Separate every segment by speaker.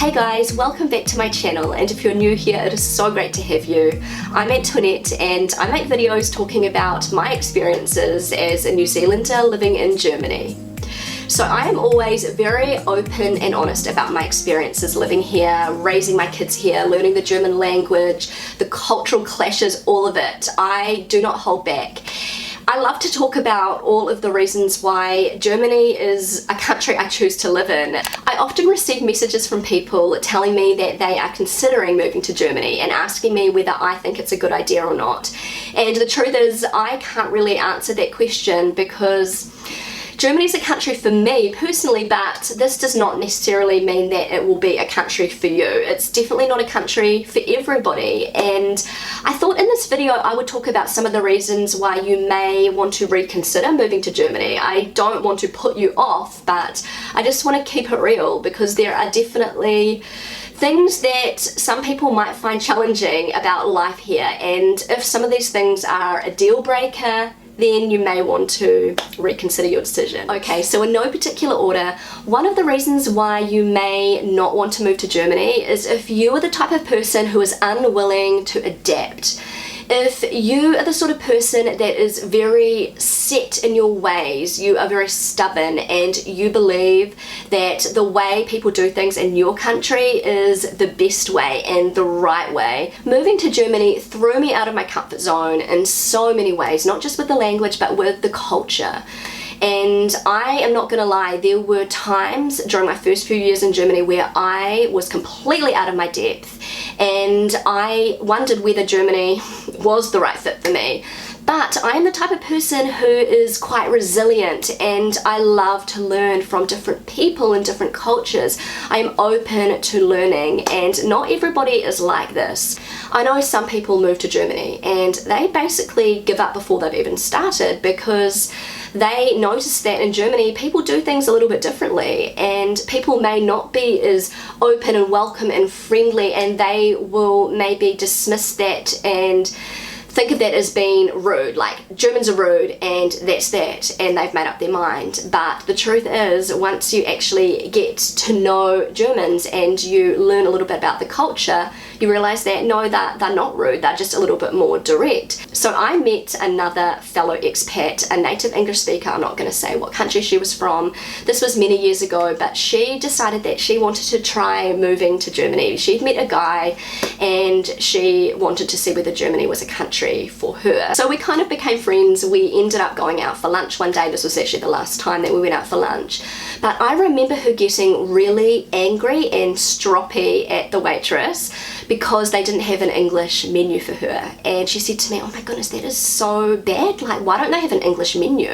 Speaker 1: Hey guys, welcome back to my channel, and if you're new here, it is so great to have you. I'm Antoinette and I make videos talking about my experiences as a New Zealander living in Germany. So I am always very open and honest about my experiences living here, raising my kids here, learning the German language, the cultural clashes, all of it. I do not hold back. I love to talk about all of the reasons why Germany is a country I choose to live in. I often receive messages from people telling me that they are considering moving to Germany and asking me whether I think it's a good idea or not. And the truth is, I can't really answer that question because Germany is a country for me personally, but this does not necessarily mean that it will be a country for you. It's definitely not a country for everybody, and I thought in this video I would talk about some of the reasons why you may want to reconsider moving to Germany. I don't want to put you off, but I just want to keep it real because there are definitely things that some people might find challenging about life here, and if some of these things are a deal breaker, then you may want to reconsider your decision. Okay, so in no particular order, one of the reasons why you may not want to move to Germany is if you are the type of person who is unwilling to adapt. If you are the sort of person that is very set in your ways, you are very stubborn and you believe that the way people do things in your country is the best way and the right way, moving to Germany threw me out of my comfort zone in so many ways, not just with the language but with the culture. And I am not gonna lie, there were times during my first few years in Germany where I was completely out of my depth and I wondered whether Germany was the right fit for me. But I am the type of person who is quite resilient and I love to learn from different people and different cultures. I am open to learning and not everybody is like this. I know some people move to Germany and they basically give up before they've even started because they notice that in Germany people do things a little bit differently and people may not be as open and welcome and friendly, and they will maybe dismiss that and think of that as being rude, like Germans are rude and that's that, and they've made up their mind. But the truth is, once you actually get to know Germans and you learn a little bit about the culture, you realize that no, they're not rude, they're just a little bit more direct. So I met another fellow expat, a native English speaker. I'm not going to say what country she was from. This was many years ago, but she decided that she wanted to try moving to Germany. She'd met a guy and she wanted to see whether Germany was a country for her. So we kind of became friends. We ended up going out for lunch one day. This was actually the last time that we went out for lunch. But I remember her getting really angry and stroppy at the waitress because they didn't have an English menu for her. And she said to me, "Oh my goodness, that is so bad. Like, why don't they have an English menu?"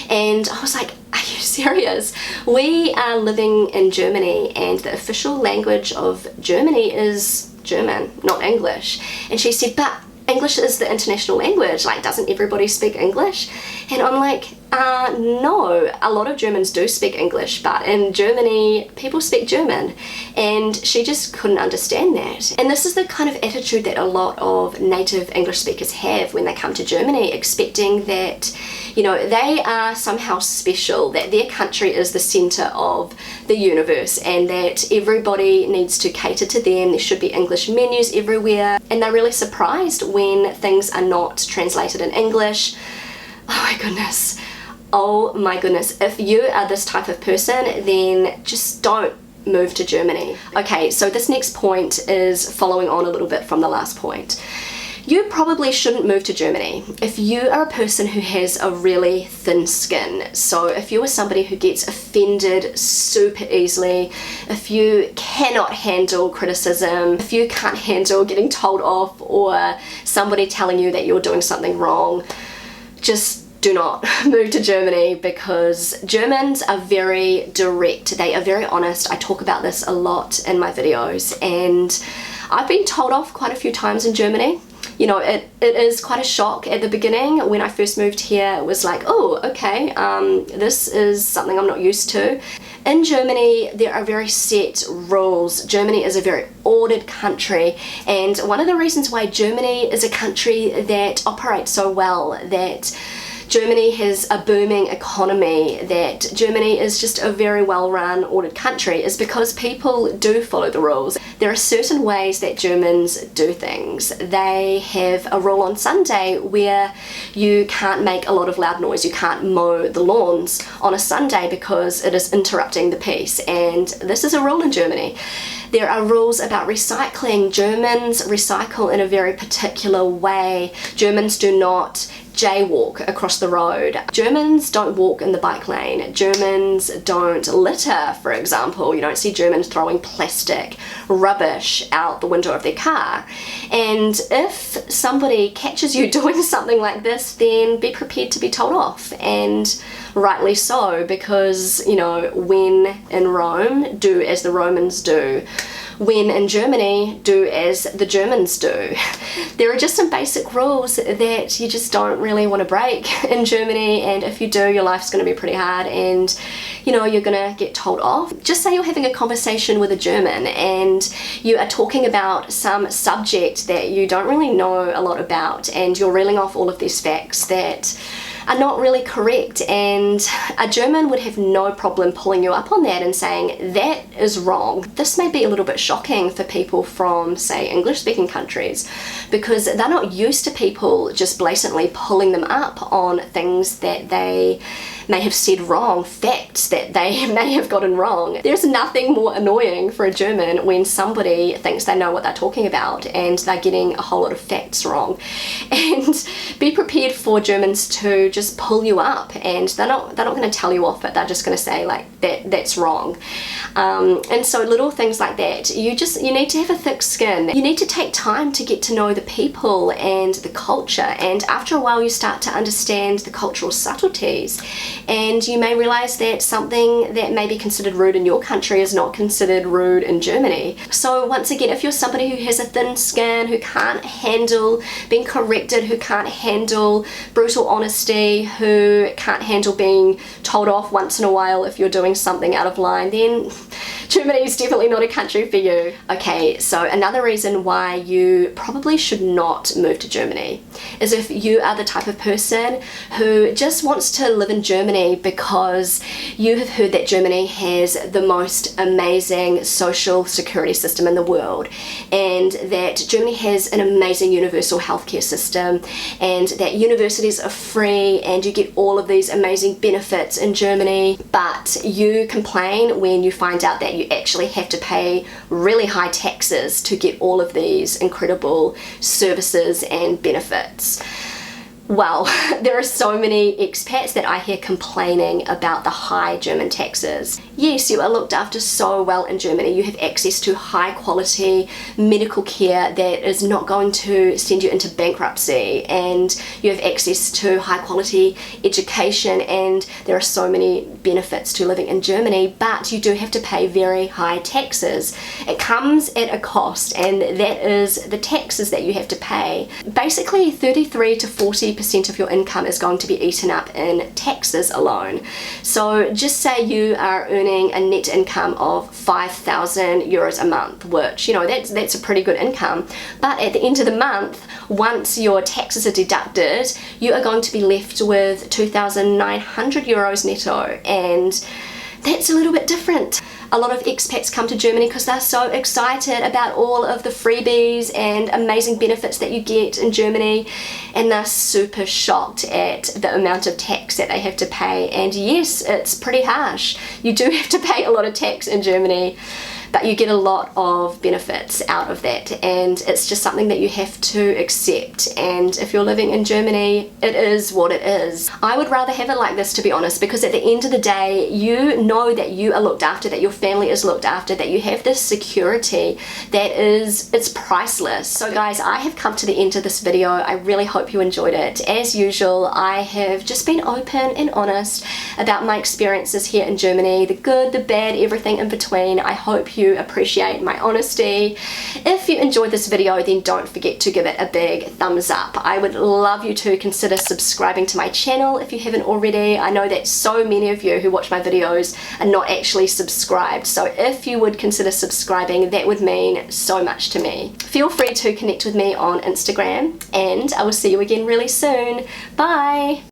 Speaker 1: And I was like, "Are you serious? We are living in Germany and the official language of Germany is German, not English." And she said, "But English is the international language, like doesn't everybody speak English?" And I'm like, no, a lot of Germans do speak English, but in Germany people speak German. And she just couldn't understand that. And this is the kind of attitude that a lot of native English speakers have when they come to Germany, expecting that, you know, they are somehow special, that their country is the center of the universe and that everybody needs to cater to them. There should be English menus everywhere, and they're really surprised when things are not translated in English. Oh my goodness. Oh my goodness. If you are this type of person, then just don't move to Germany. Okay, so this next point is following on a little bit from the last point. You probably shouldn't move to Germany if you are a person who has a really thin skin. So if you are somebody who gets offended super easily, if you cannot handle criticism, if you can't handle getting told off or somebody telling you that you're doing something wrong, just do not move to Germany, because Germans are very direct, they are very honest. I talk about this a lot in my videos and I've been told off quite a few times in Germany. You know, it is quite a shock at the beginning. When I first moved here, it was like, oh, okay, this is something I'm not used to. In Germany, there are very set rules. Germany is a very ordered country, and one of the reasons why Germany is a country that operates so well, that Germany has a booming economy, that Germany is just a very well-run, ordered country, is because people do follow the rules. There are certain ways that Germans do things. They have a rule on Sunday where you can't make a lot of loud noise. You can't mow the lawns on a Sunday because it is interrupting the peace, and this is a rule in Germany. There are rules about recycling. Germans recycle in a very particular way. Germans do not jaywalk across the road. Germans don't walk in the bike lane. Germans don't litter, for example. You don't see Germans throwing plastic rubbish out the window of their car. And if somebody catches you doing something like this, then be prepared to be told off, and rightly so, because, you know, when in Rome, do as the Romans do. When in Germany, do as the Germans do. There are just some basic rules that you just don't really want to break in Germany, and if you do, your life's going to be pretty hard, and you know, you're going to get told off. Just say you're having a conversation with a German and you are talking about some subject that you don't really know a lot about, and you're reeling off all of these facts that are not really correct, and a German would have no problem pulling you up on that and saying that is wrong. This may be a little bit shocking for people from, say, English-speaking countries, because they're not used to people just blatantly pulling them up on things that they may have said wrong, facts that they may have gotten wrong. There's nothing more annoying for a German when somebody thinks they know what they're talking about and they're getting a whole lot of facts wrong. And be prepared for Germans to just pull you up, and they're not going to tell you off, but they're just going to say like that's wrong. And so little things like that, you need to have a thick skin. You need to take time to get to know the people and the culture, and after a while you start to understand the cultural subtleties, and you may realize that something that may be considered rude in your country is not considered rude in Germany. So once again, if you're somebody who has a thin skin, who can't handle being corrected, who can't handle brutal honesty, who can't handle being told off once in a while if you're doing something out of line, then Germany is definitely not a country for you. Okay, so another reason why you probably should not move to Germany is if you are the type of person who just wants to live in Germany because you have heard that Germany has the most amazing social security system in the world, and that Germany has an amazing universal healthcare system, and that universities are free and you get all of these amazing benefits in Germany, but you complain when you find out that you actually have to pay really high taxes to get all of these incredible services and benefits. Well, there are so many expats that I hear complaining about the high German taxes. Yes, you are looked after so well in Germany. You have access to high quality medical care that is not going to send you into bankruptcy, and you have access to high quality education, and there are so many benefits to living in Germany, but you do have to pay very high taxes. It comes at a cost, and that is the taxes that you have to pay. Basically 33 to 40% of your income is going to be eaten up in taxes alone. So just say you are earning a net income of 5,000 euros a month, which, you know, that's a pretty good income, but at the end of the month, once your taxes are deducted, you are going to be left with 2,900 euros netto, and that's a little bit different. A lot of expats come to Germany because they're so excited about all of the freebies and amazing benefits that you get in Germany, and they're super shocked at the amount of tax that they have to pay. And yes, it's pretty harsh. You do have to pay a lot of tax in Germany, but you get a lot of benefits out of that, and it's just something that you have to accept. And if you're living in Germany, it is what it is. I would rather have it like this, to be honest, because at the end of the day, you know that you are looked after, that your family is looked after, that you have this security that it's priceless. So guys, I have come to the end of this video. I really hope you enjoyed it. As usual, I have just been open and honest about my experiences here in Germany, the good, the bad, everything in between. I hope you appreciate my honesty. If you enjoyed this video, then don't forget to give it a big thumbs up. I would love you to consider subscribing to my channel if you haven't already. I know that so many of you who watch my videos are not actually subscribed, so if you would consider subscribing, that would mean so much to me. Feel free to connect with me on Instagram, and I will see you again really soon. Bye!